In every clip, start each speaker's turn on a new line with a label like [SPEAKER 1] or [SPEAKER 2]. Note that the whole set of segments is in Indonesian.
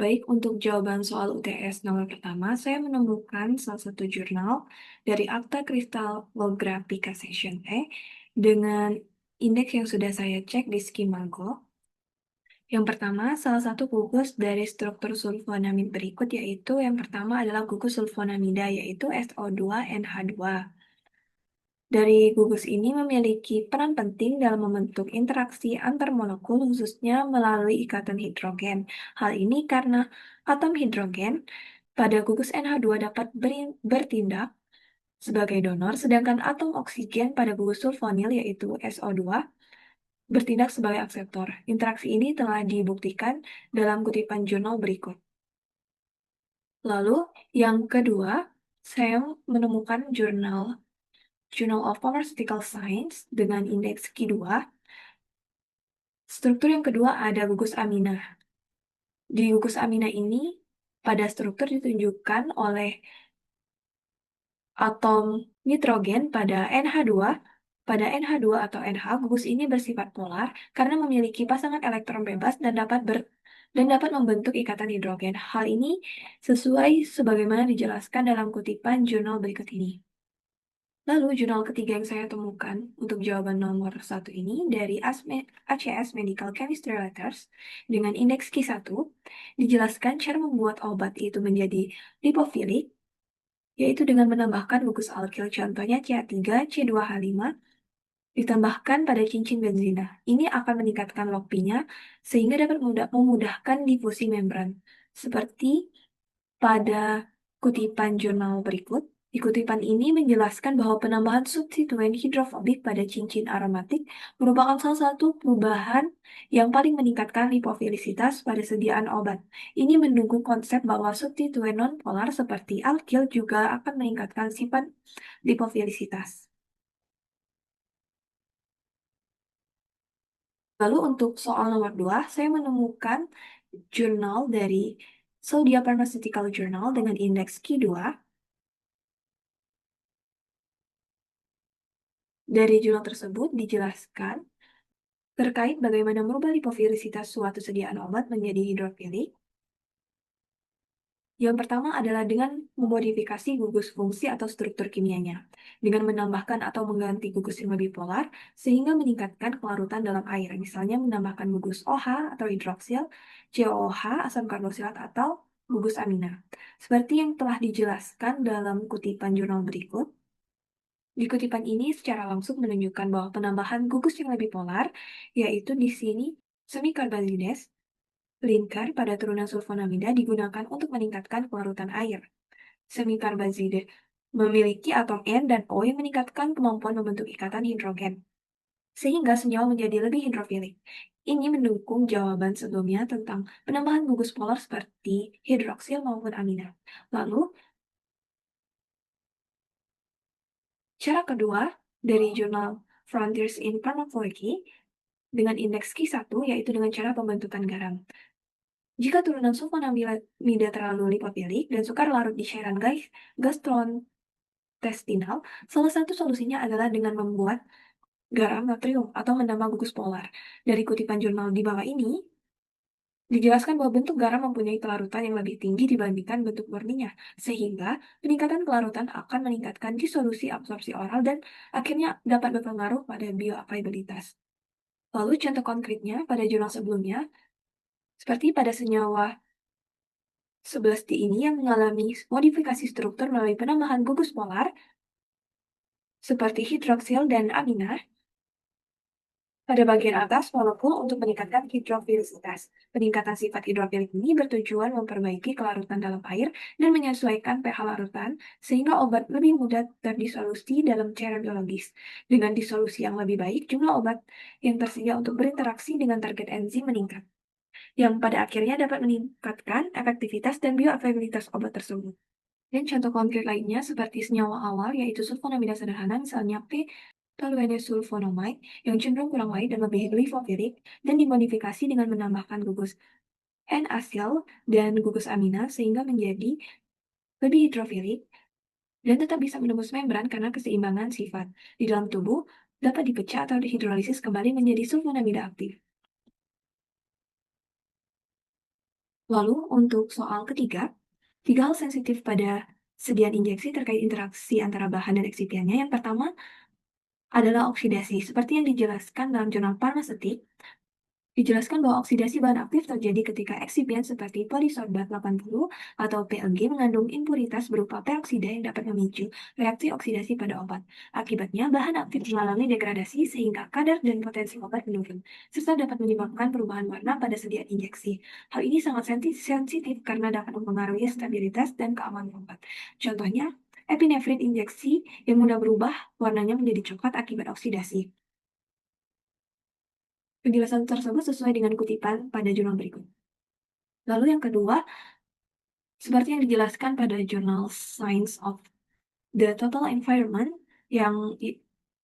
[SPEAKER 1] Baik, untuk jawaban soal UTS nomor pertama, saya menemukan salah satu jurnal dari Akta Kristalografika Section E dengan indeks yang sudah saya cek di Skimago. Yang pertama, salah satu gugus dari struktur sulfonamid berikut yaitu yang pertama adalah gugus sulfonamida yaitu SO2NH2. Dari gugus ini memiliki peran penting dalam membentuk interaksi antar molekul khususnya melalui ikatan hidrogen. Hal ini karena atom hidrogen pada gugus NH2 dapat bertindak sebagai donor, sedangkan atom oksigen pada gugus sulfonil yaitu SO2 bertindak sebagai akseptor. Interaksi ini telah dibuktikan dalam kutipan jurnal berikut. Lalu, yang kedua, saya menemukan Journal of Pharmaceutical Science dengan indeks Q2. Struktur yang kedua ada gugus aminah. Di gugus aminah ini, pada struktur ditunjukkan oleh atom nitrogen pada NH2. Pada NH2 atau NH, gugus ini bersifat polar karena memiliki pasangan elektron bebas dan dapat membentuk ikatan hidrogen. Hal ini sesuai sebagaimana dijelaskan dalam kutipan jurnal berikut ini. Lalu, jurnal ketiga yang saya temukan untuk jawaban nomor satu ini dari ACS Medical Chemistry Letters dengan indeks Q1 dijelaskan cara membuat obat itu menjadi lipofilik, yaitu dengan menambahkan gugus alkil contohnya CH3, C2H5, ditambahkan pada cincin benzina. Ini akan meningkatkan LOCP-nya sehingga dapat memudahkan difusi membran. Seperti pada kutipan jurnal berikut, di kutipan ini menjelaskan bahwa penambahan substituen hidrofobik pada cincin aromatik merupakan salah satu perubahan yang paling meningkatkan lipofilisitas pada sediaan obat. Ini mendukung konsep bahwa substituen nonpolar seperti alkil juga akan meningkatkan sifat lipofilisitas. Lalu untuk soal nomor 2, saya menemukan jurnal dari Saudi Pharmaceutical Journal dengan indeks Q2. Dari jurnal tersebut dijelaskan terkait bagaimana merubah lipofilisitas suatu sediaan obat menjadi hidrofilik. Yang pertama adalah dengan memodifikasi gugus fungsi atau struktur kimianya, dengan menambahkan atau mengganti gugus yang lebih polar, sehingga meningkatkan kelarutan dalam air, misalnya menambahkan gugus OH atau hidroksil, COOH, asam karboksilat, atau gugus amina. Seperti yang telah dijelaskan dalam kutipan jurnal berikut, di kutipan ini secara langsung menunjukkan bahwa penambahan gugus yang lebih polar, yaitu di sini semikarbazidase, linker pada turunan sulfonamida digunakan untuk meningkatkan kelarutan air. Semikarbazida memiliki atom N dan O yang meningkatkan kemampuan membentuk ikatan hidrogen, sehingga senyawa menjadi lebih hidrofilik. Ini mendukung jawaban sebelumnya tentang penambahan gugus polar seperti hidroksil maupun amina. Lalu, cara kedua dari jurnal Frontiers in Pharmacology dengan indeks Q1 yaitu dengan cara pembentukan garam. Jika turunan sulfonamida terlalu lipofilik dan sukar larut di cairan gastrointestinal, salah satu solusinya adalah dengan membuat garam natrium atau menambah gugus polar. Dari kutipan jurnal di bawah ini, dijelaskan bahwa bentuk garam mempunyai kelarutan yang lebih tinggi dibandingkan bentuk murninya, sehingga peningkatan kelarutan akan meningkatkan disolusi absorpsi oral dan akhirnya dapat berpengaruh pada bioavailabilitas. Lalu contoh konkretnya pada jurnal sebelumnya, seperti pada senyawa 11D ini yang mengalami modifikasi struktur melalui penambahan gugus polar, seperti hidroksil dan amina, pada bagian atas molekul untuk meningkatkan hidrofilisitas. Peningkatan sifat hidrofilik ini bertujuan memperbaiki kelarutan dalam air dan menyesuaikan pH larutan sehingga obat lebih mudah terdisolusi dalam cairan biologis. Dengan disolusi yang lebih baik, jumlah obat yang tersedia untuk berinteraksi dengan target enzim meningkat, yang pada akhirnya dapat meningkatkan efektivitas dan bioavailabilitas obat tersebut. Dan contoh konkret lainnya seperti senyawa awal yaitu sulfonamida sederhana misalnya sulfonamide yang cenderung kurang white dan lebih lipofilik dan dimodifikasi dengan menambahkan gugus N-acyl dan gugus amina sehingga menjadi lebih hidrofilik dan tetap bisa menembus membran karena keseimbangan sifat di dalam tubuh dapat dipecah atau dihidrolisis kembali menjadi sulfonamida aktif. Lalu untuk soal ketiga, tiga hal sensitif pada sediaan injeksi terkait interaksi antara bahan dan eksipiannya. Yang pertama adalah oksidasi. Seperti yang dijelaskan dalam jurnal Pharmaceutics, dijelaskan bahwa oksidasi bahan aktif terjadi ketika eksipien seperti polisorbat 80 atau PLG mengandung impuritas berupa peroksida yang dapat memicu reaksi oksidasi pada obat. Akibatnya, bahan aktif mengalami degradasi sehingga kadar dan potensi obat menurun, serta dapat menyebabkan perubahan warna pada sediaan injeksi. Hal ini sangat sensitif karena dapat mempengaruhi stabilitas dan keamanan obat. Contohnya, epinefrin injeksi yang mudah berubah warnanya menjadi coklat akibat oksidasi. Penjelasan tersebut sesuai dengan kutipan pada jurnal berikut. Lalu yang kedua, seperti yang dijelaskan pada jurnal Science of the Total Environment, yang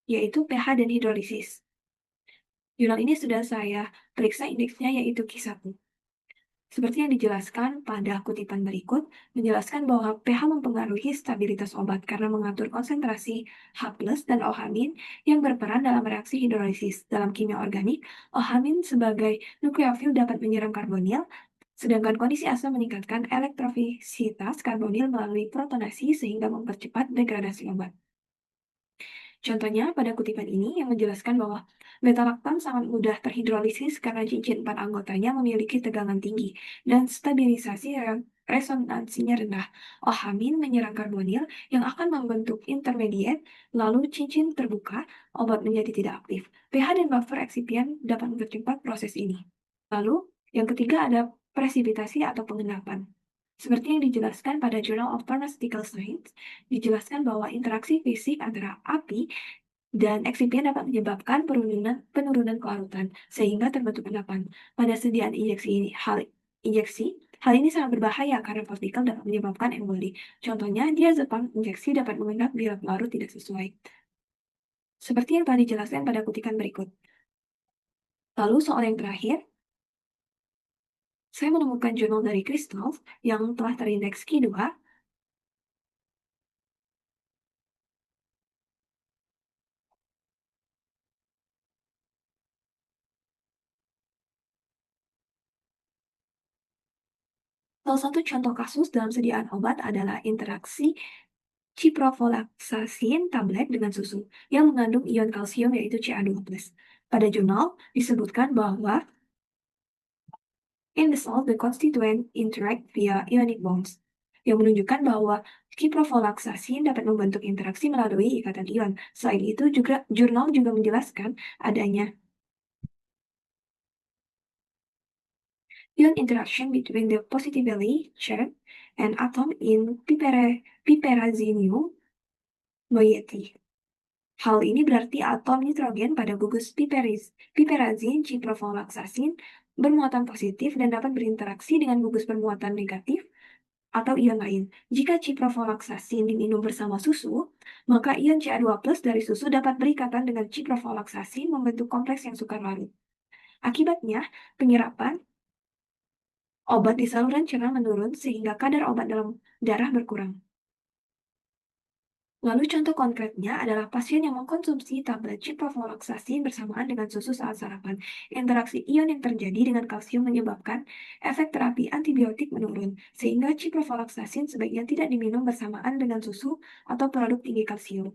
[SPEAKER 1] yaitu pH dan hidrolisis. Jurnal ini sudah saya periksa indeksnya yaitu Q1. Seperti yang dijelaskan pada kutipan berikut, menjelaskan bahwa pH mempengaruhi stabilitas obat karena mengatur konsentrasi H+ dan OH- yang berperan dalam reaksi hidrolisis. Dalam kimia organik, OH- sebagai nukleofil dapat menyiram karbonil, sedangkan kondisi asam meningkatkan elektrofisitas karbonil melalui protonasi sehingga mempercepat degradasi obat. Contohnya pada kutipan ini yang menjelaskan bahwa beta-laktam sangat mudah terhidrolisis karena cincin 4 anggotanya memiliki tegangan tinggi dan stabilisasi resonansinya rendah. OH- menyerang karbonil yang akan membentuk intermediate, lalu cincin terbuka, obat menjadi tidak aktif. pH dan buffer eksipien dapat mempercepat proses ini. Lalu, yang ketiga ada presipitasi atau pengendapan. Seperti yang dijelaskan pada Journal of Pharmaceutical Science, dijelaskan bahwa interaksi fisik antara api dan eksipien dapat menyebabkan penurunan kelarutan, sehingga terbentuk endapan. Pada sediaan hal ini sangat berbahaya karena partikel dapat menyebabkan emboli. Contohnya, diazepam injeksi dapat mengendap bila pelarut tidak sesuai. Seperti yang telah dijelaskan pada kutipan berikut. Lalu soal yang terakhir, saya menemukan jurnal dari Crystal yang telah terindeks Q2. Salah satu contoh kasus dalam sediaan obat adalah interaksi ciprofloxacin tablet dengan susu yang mengandung ion kalsium yaitu Ca2+. Pada jurnal disebutkan bahwa in the salt the constituent interact via ionic bonds, yang menunjukkan bahwa ciprofloxacin dapat membentuk interaksi melalui ikatan ion. Selain itu juga jurnal juga menjelaskan adanya ion interaction between the positively charged and atom in piperazinium moiety. Hal ini berarti atom nitrogen pada gugus piperazin ciprofloxacin bermuatan positif dan dapat berinteraksi dengan gugus bermuatan negatif atau ion lain. Jika ciprofloxacin diminum bersama susu, maka ion Ca2+ dari susu dapat berikatan dengan ciprofloxacin membentuk kompleks yang sukar larut. Akibatnya, penyerapan obat di saluran cerna menurun sehingga kadar obat dalam darah berkurang. Lalu contoh konkretnya adalah pasien yang mengkonsumsi tablet ciprofloxacin bersamaan dengan susu saat sarapan. Interaksi ion yang terjadi dengan kalsium menyebabkan efek terapi antibiotik menurun, sehingga ciprofloxacin sebaiknya tidak diminum bersamaan dengan susu atau produk tinggi kalsium.